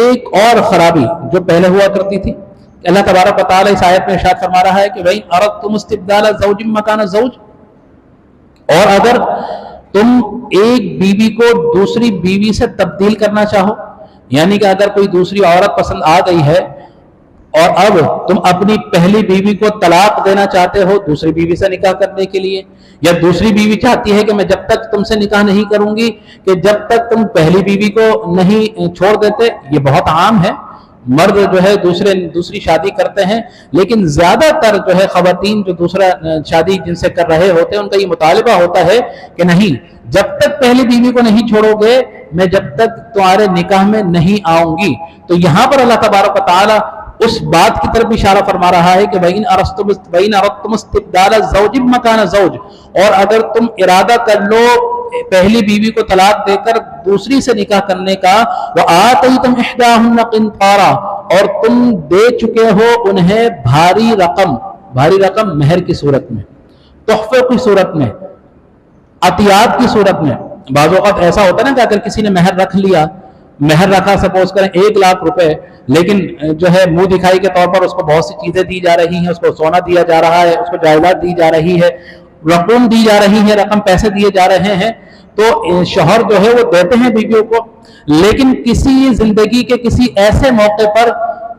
ایک اور خرابی جو پہلے ہوا کرتی تھی، اللہ تبارک و تعالیٰ اس آیت میں ارشاد فرما رہا ہے کہ وَإِنْ أَرَدْتُمُ اسْتِبْدَالَ زَوْجٍ مَّكَانَ زَوْجٍ، اور اگر تم ایک بیوی کو دوسری بیوی سے تبدیل کرنا چاہو، یعنی کہ اگر کوئی دوسری عورت پسند آ گئی ہے اور اب تم اپنی پہلی بیوی کو طلاق دینا چاہتے ہو دوسری بیوی سے نکاح کرنے کے لیے، یا دوسری بیوی چاہتی ہے کہ میں جب تک تم سے نکاح نہیں کروں گی کہ جب تک تم پہلی بیوی کو نہیں چھوڑ دیتے، یہ بہت عام ہے، مرد جو ہے دوسری شادی کرتے ہیں، لیکن زیادہ تر جو ہے خواتین جو دوسرا شادی جن سے کر رہے ہوتے ہیں ان کا یہ مطالبہ ہوتا ہے کہ نہیں، جب تک پہلی بیوی کو نہیں چھوڑو گے میں جب تک تمہارے نکاح میں نہیں آؤں گی۔ تو یہاں پر اللہ تبارک و تعالیٰ اس بات کی طرف اشارہ فرما رہا ہے کہ وَإِنْ أَرَدْتُمُ اسْتِبْدَالَ زَوْجٍ مَّكَانَ زَوْجٍ، اور اگر تم ارادہ کر لو پہلی بیوی کو طلاق دے کر دوسری سے نکاح کرنے کا، وَآتَيْتُمْ إِحْدَاهُنَّ قِنْطَارًا، اور تم دے چکے ہو انہیں بھاری رقم مہر کی صورت میں، تحفے کی صورت میں، عطیات کی صورت میں۔ بعض اوقات ایسا ہوتا ہے نا کہ اگر کسی نے مہر رکھا سپوز کریں 1,00,000 روپے، لیکن جو ہے منہ دکھائی کے طور پر اس کو بہت سی چیزیں دی جا رہی ہیں، اس کو سونا دیا جا رہا ہے، اس کو جائیداد دی جا رہی ہے، رقم دی جا رہی ہے، پیسے دیے جا رہے ہیں، تو شوہر جو ہے وہ دیتے ہیں بیویوں کو، لیکن کسی زندگی کے کسی ایسے موقع پر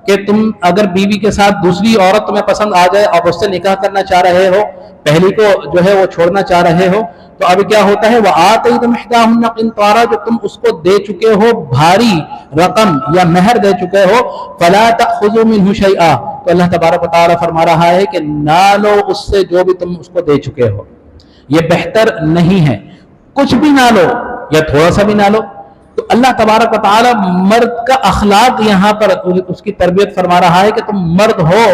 کہ تم اگر بیوی کے ساتھ دوسری عورت تمہیں پسند آ جائے اور اس سے نکاح کرنا چاہ رہے ہو، پہلی کو جو ہے وہ چھوڑنا چاہ رہے ہو، تو اب کیا ہوتا ہے وَآتَيْتُمْ إِحْدَاهُنَّ قِنْطَارًا، جو تم اس کو دے چکے ہو بھاری رقم یا مہر دے چکے ہو، فَلَا تَأْخُذُوا مِنْهُ شَيْئًا، تو اللہ تبارک و تعالیٰ فرما رہا ہے کہ نہ لو اس سے جو بھی تم اس کو دے چکے ہو، یہ بہتر نہیں ہے، کچھ بھی نہ لو یا تھوڑا سا بھی نہ لو۔ تو اللہ تبارک و تعالیٰ مرد کا اخلاق یہاں پر اس کی تربیت فرما رہا ہے کہ تم مرد ہو،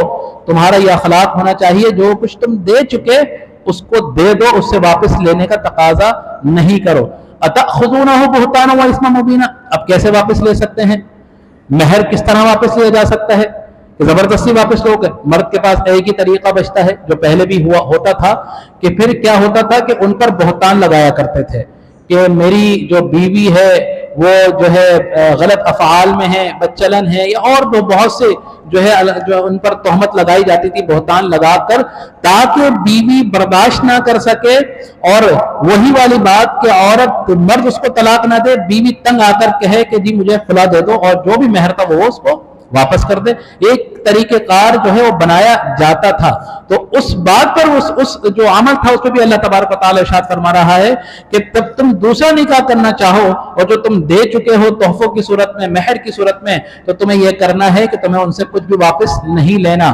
تمہارا یہ اخلاق ہونا چاہیے، جو کچھ تم دے چکے اس کو دے دو، اس سے واپس لینے کا تقاضا نہیں کرو۔ أَتَأْخُذُونَهُ بُهْتَانًا وَإِثْمًا مُبِينًا، اب کیسے واپس لے سکتے ہیں؟ مہر کس طرح واپس لیا جا سکتا ہے؟ کہ زبردستی واپس لو گے؟ مرد کے پاس ایک ہی طریقہ بچتا ہے جو پہلے بھی ہوتا تھا، کہ پھر کیا ہوتا تھا کہ ان پر بہتان لگایا کرتے تھے کہ میری جو بیوی ہے وہ جو ہے غلط افعال میں ہے، بدچلن ہے، یا اور بہت سے جو ہے جو ان پر تہمت لگائی جاتی تھی بہتان لگا کر، تاکہ بیوی برداشت نہ کر سکے، اور وہی والی بات کہ عورت مرد اس کو طلاق نہ دے، بیوی تنگ آ کر کہے کہ جی مجھے فلاں دے دو، اور جو بھی مہر تھا وہ اس کو واپس کر دے۔ ایک طریقہ کار جو ہے وہ بنایا جاتا تھا، تو اس بات پر اس جو عمل تھا اس پہ بھی اللہ تبارک و تعالیٰ ارشاد فرما رہا ہے کہ تب تم دوسرا نکاح کرنا چاہو اور جو تم دے چکے ہو تحفوں کی صورت میں، مہر کی صورت میں، تو تمہیں یہ کرنا ہے کہ تمہیں ان سے کچھ بھی واپس نہیں لینا،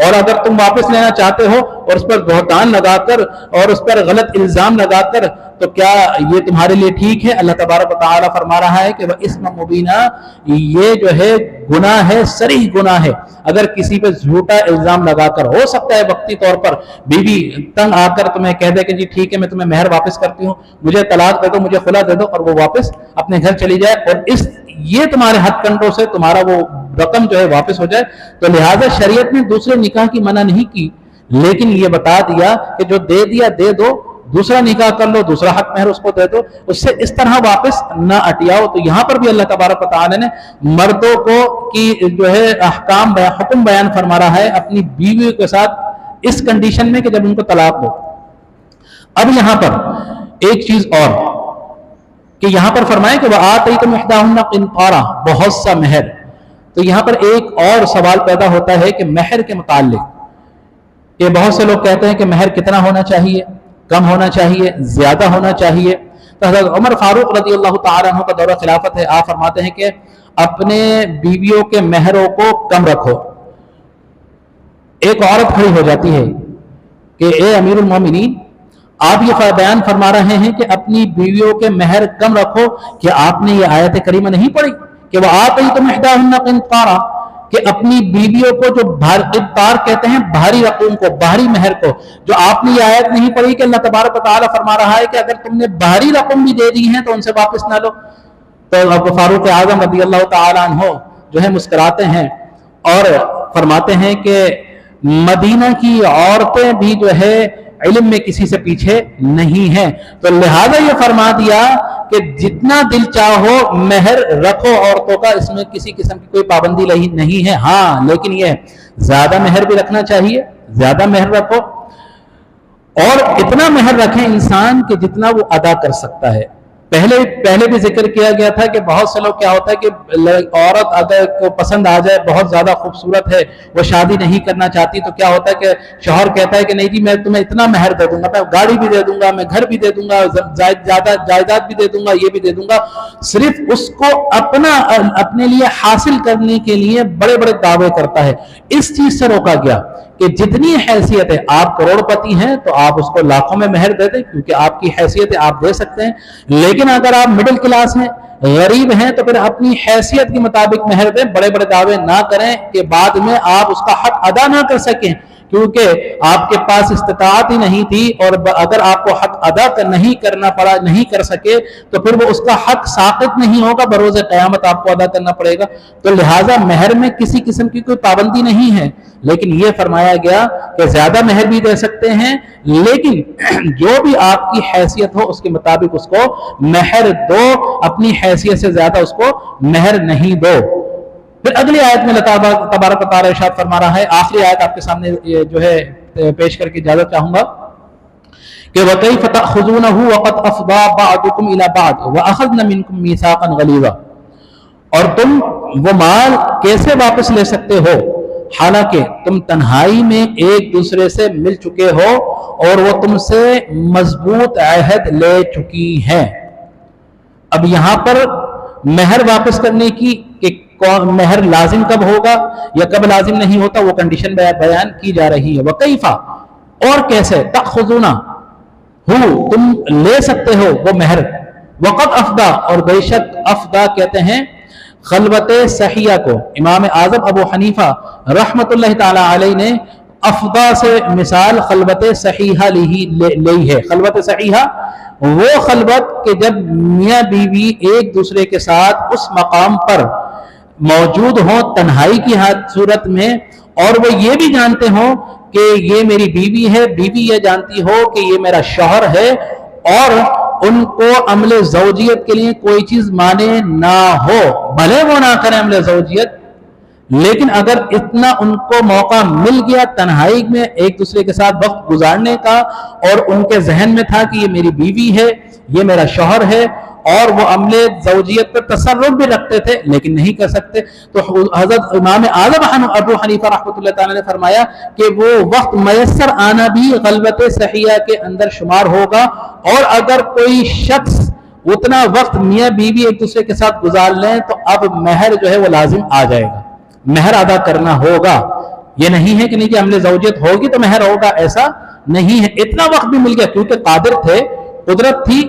اور اگر تم واپس لینا چاہتے ہو اور اس پر بہتان لگا کر اور اس پر غلط الزام لگا کر، تو کیا یہ تمہارے لیے ٹھیک ہے؟ اللہ تبارک و تعالیٰ فرما رہا ہے کہ وَإِثْمًا مُبِينًا، یہ جو ہے گناہ ہے، صریح گناہ ہے۔ اگر کسی پہ جھوٹا الزام لگا کر، ہو سکتا ہے وقتی طور پر بیوی تنگ آ کر تمہیں کہہ دے کہ جی ٹھیک ہے میں تمہیں مہر واپس کرتی ہوں، مجھے طلاق دے دو، مجھے خلا دے دو، اور وہ واپس اپنے گھر چلی جائے، اور یہ تمہارے ہتھ کنڈوں سے تمہارا وہ رقم جو ہے واپس ہو جائے، تو لہٰذا شریعت نے دوسرے نکاح کی منع نہیں کی، لیکن یہ بتا دیا کہ جو دے دیا دے دو، دوسرا نکاح کر لو، دوسرا حق مہر اس کو دے دو، اس سے اس طرح واپس نہ اٹیاؤ۔ تو یہاں پر بھی اللہ تبارک و تعالی نے مردوں کو کی جو ہے حکم بیان فرما رہا ہے اپنی بیوی کے ساتھ اس کنڈیشن میں کہ جب ان کو طلاق دو۔ اب یہاں پر ایک چیز اور کہ یہاں پر فرمائے کہ وَآتَيْتُمْ إِحْدَاهُنَّ قِنْطَارًا، بہت سا مہر۔ تو یہاں پر ایک اور سوال پیدا ہوتا ہے کہ مہر کے متعلق یہ بہت سے لوگ کہتے ہیں کہ مہر کتنا ہونا چاہیے، کم ہونا چاہیے، زیادہ ہونا چاہیے۔ تو حضرت عمر فاروق رضی اللہ تعالیٰ عنہ کا دورہ خلافت ہے، آپ فرماتے ہیں کہ اپنے بیویوں کے مہروں کو کم رکھو۔ ایک عورت کھڑی ہو جاتی ہے کہ اے امیر المومنین، آپ یہ بیان فرما رہے ہیں کہ اپنی بیویوں کے مہر کم رکھو، کہ آپ نے یہ آیت کریمہ نہیں پڑھی کہ وَآتَيْتُمْ إِحْدَاهُنَّ قِنْطَارًا، کہ اپنی بیویوں کو جو قنطار کہتے ہیں بھاری رقم کو، بھاری مہر کو، جو آپ نے یہ آیت نہیں پڑھی کہ اللہ تبارک و تعالیٰ فرما رہا ہے کہ اگر تم نے بھاری رقم بھی دے دی ہیں تو ان سے واپس نہ لو۔ تو ابو فاروق اعظم رضی اللہ تعالیٰ عنہ جو ہے مسکراتے ہیں اور فرماتے ہیں کہ مدینہ کی عورتیں بھی جو ہے علم میں کسی سے پیچھے نہیں ہے. تو لہذا یہ فرما دیا کہ جتنا دل چاہو مہر رکھو عورتوں کا، اس میں کسی قسم کی کوئی پابندی نہیں ہے. ہاں لیکن یہ زیادہ مہر بھی رکھنا چاہیے، زیادہ مہر رکھو، اور اتنا مہر رکھیں انسان کہ جتنا وہ ادا کر سکتا ہے. پہلے بھی ذکر کیا گیا تھا کہ بہت سے لوگ کیا ہوتا ہے کہ عورت اگر کو پسند آ جائے، بہت زیادہ خوبصورت ہے، وہ شادی نہیں کرنا چاہتی، تو کیا ہوتا ہے کہ شوہر کہتا ہے کہ نہیں جی میں تمہیں اتنا مہر دے دوں گا، میں گاڑی بھی دے دوں گا، میں گھر بھی دے دوں گا، جائیداد بھی دے دوں گا، یہ بھی دے دوں گا، صرف اس کو اپنے لیے حاصل کرنے کے لیے بڑے بڑے دعوے کرتا ہے. اس چیز سے روکا گیا کہ جتنی حیثیت ہے، آپ کروڑ پتی ہیں تو آپ اس کو لاکھوں میں مہر دے دیں، کیونکہ آپ کی حیثیت ہے، آپ دے سکتے ہیں. لیکن اگر آپ مڈل کلاس ہیں، غریب ہیں، تو پھر اپنی حیثیت کے مطابق مہر دیں. بڑے بڑے دعوے نہ کریں کہ بعد میں آپ اس کا حق ادا نہ کر سکیں، کیونکہ آپ کے پاس استطاعت ہی نہیں تھی، اور اگر آپ کو حق ادا نہیں کر سکے تو پھر وہ اس کا حق ساقط نہیں ہوگا، بروز قیامت آپ کو ادا کرنا پڑے گا. تو لہٰذا مہر میں کسی قسم کی کوئی پابندی نہیں ہے، لیکن یہ فرمایا گیا کہ زیادہ مہر بھی دے سکتے ہیں، لیکن جو بھی آپ کی حیثیت ہو اس کے مطابق اس کو مہر دو، اپنی حیثیت سے زیادہ اس کو مہر نہیں دو. پھر اگلی آیت میں اللہ تبارک و تعالیٰ ارشاد فرما رہا ہے، آخری آیت آپ کے سامنے جو ہے پیش کر کے اجازت چاہوں گا کہ وَكَيْفَ تَأْخُذُونَهُ وَقَدْ أَفْضَىٰ بَعْضُكُمْ إِلَىٰ بَعْضٍ وَأَخَذْنَ مِنْكُمْ مِيثَاقًا غَلِيظًا. اور تم وہ مال کیسے واپس لے سکتے ہو حالانکہ تم تنہائی میں ایک دوسرے سے مل چکے ہو اور وہ تم سے مضبوط عہد لے چکی ہیں. اب یہاں پر مہر واپس کرنے کی کہ مہر لازم کب ہوگا یا کب لازم نہیں ہوتا، وہ کنڈیشن بیان کی جا رہی ہے. وَكَيْفَ اور کیسے، تَأْخُذُونَهُ تم لے سکتے ہو وہ مہر، وَقَدْ أَفْضَىٰ اور بے شک افدا کہتے ہیں خلوت صحیحہ کو. امام اعظم ابو حنیفہ رحمت اللہ تعالی علیہ نے افدا سے مثال خلوت صحیحہ لی ہے. خلوت صحیحہ وہ خلوت کہ جب میاں بیوی ایک دوسرے کے ساتھ اس مقام پر موجود ہوں تنہائی کی صورت میں، اور وہ یہ بھی جانتے ہوں کہ یہ میری بیوی ہے، بیوی یہ جانتی ہو کہ یہ میرا شوہر ہے، اور ان کو عمل زوجیت کے لیے کوئی چیز مانے نہ ہو، بھلے وہ نہ کریں عمل زوجیت، لیکن اگر اتنا ان کو موقع مل گیا تنہائی میں ایک دوسرے کے ساتھ وقت گزارنے کا، اور ان کے ذہن میں تھا کہ یہ میری بیوی ہے، یہ میرا شوہر ہے، اور وہ عمل زوجیت پر تصرف بھی رکھتے تھے لیکن نہیں کر سکتے، تو حضرت امام اعظم ابو حنیفہ رحمۃ اللہ تعالی نے فرمایا کہ وہ وقت میسر آنا بھی خلوت صحیحہ کے اندر شمار ہوگا. اور اگر کوئی شخص اتنا وقت میاں بیوی ایک دوسرے کے ساتھ گزار لیں تو اب مہر جو ہے وہ لازم آ جائے گا، مہر ادا کرنا ہوگا. یہ نہیں ہے کہ نہیں کہ عمل زوجیت ہوگی تو مہر ہوگا، ایسا نہیں ہے. اتنا وقت بھی مل گیا کیونکہ قادر تھے، قدرت تھی،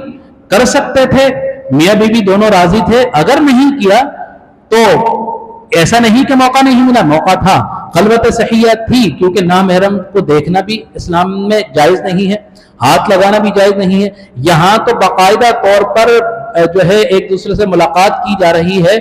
کر سکتے تھے، میاں بیوی دونوں راضی تھے. اگر نہیں کیا تو ایسا نہیں کہ موقع نہیں ملا، موقع تھا، خلوت صحیحہ تھی، کیونکہ نامحرم کو دیکھنا بھی اسلام میں جائز نہیں ہے، ہاتھ لگانا بھی جائز نہیں ہے. یہاں تو باقاعدہ طور پر جو ہے ایک دوسرے سے ملاقات کی جا رہی ہے،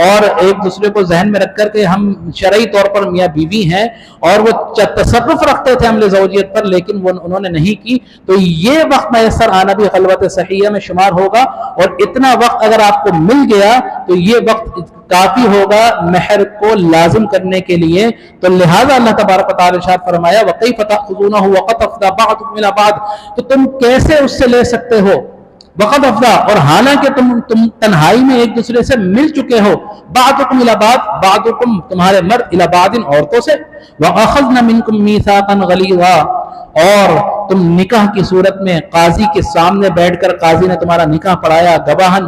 اور ایک دوسرے کو ذہن میں رکھ کر کے ہم شرعی طور پر میاں بیوی ہیں، اور وہ تصرف رکھتے تھے عمل زوجیت پر لیکن وہ انہوں نے نہیں کی. تو یہ وقت میسر آنا بھی خلوت صحیحہ میں شمار ہوگا، اور اتنا وقت اگر آپ کو مل گیا تو یہ وقت کافی ہوگا مہر کو لازم کرنے کے لیے. تو لہٰذا اللہ تبارک و تعالی ارشاد فرمایا وَكَيْفَ تَأْخُذُونَهُ وَقَدْ أَفْضَىٰ بَعْضُكُمْ إِلَىٰ بَعْضٍ، تو تم کیسے اس سے لے سکتے ہو وقد افضا، اور حالانکہ تم تنہائی میں ایک دوسرے سے مل چکے ہو، بعضکم الی بعض، بعضکم تمہارے مرد الی بعض عورتوں سے، واخذنا منکم میثاقا غلیظا، اور تم نکاح کی صورت میں قاضی کے سامنے بیٹھ کر قاضی نے تمہارا نکاح پڑھایا، گواہان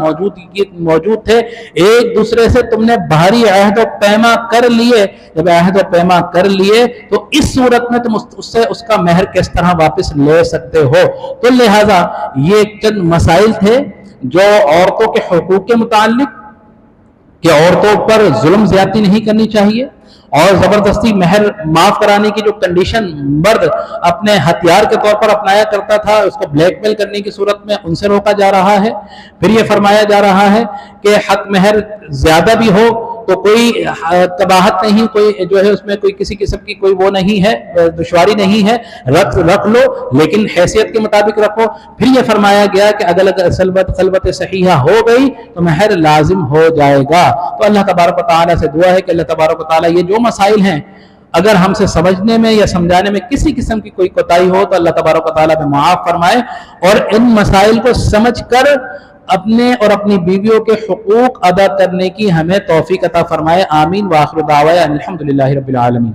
موجود تھے، ایک دوسرے سے تم نے بھاری عہد و پیما کر لیے. جب عہد و پیما کر لیے تو اس صورت میں تم اس سے اس کا مہر کس طرح واپس لے سکتے ہو. تو لہٰذا یہ چند مسائل تھے جو عورتوں کے حقوق کے متعلق، کہ عورتوں پر ظلم زیادتی نہیں کرنی چاہیے، اور زبردستی مہر معاف کرانے کی جو کنڈیشن مرد اپنے ہتھیار کے طور پر اپنایا کرتا تھا، اس کو بلیک میل کرنے کی صورت میں ان سے روکا جا رہا ہے. پھر یہ فرمایا جا رہا ہے کہ حق مہر زیادہ بھی ہو تو کوئی قباحت نہیں، کوئی جو ہے اس میں کوئی کسی قسم کی کوئی وہ نہیں ہے، دشواری نہیں ہے، رکھ لو لیکن حیثیت کے مطابق رکھو۔ پھر یہ فرمایا گیا کہ اگر خلوت صحیحہ ہو گئی تو مہر لازم ہو جائے گا۔ تو اللہ تبارک و تعالیٰ سے دعا ہے کہ اللہ تبارک و تعالیٰ یہ جو مسائل ہیں اگر ہم سے سمجھنے میں یا سمجھانے میں کسی قسم کی کوئی کوتاہی ہو تو اللہ تبارک و تعالیٰ میں معاف فرمائے، اور ان مسائل کو سمجھ کر اپنے اور اپنی بیویوں کے حقوق ادا کرنے کی ہمیں توفیق عطا فرمائے۔ آمین۔ وآخر دعوانا الحمدللہ رب العالمین۔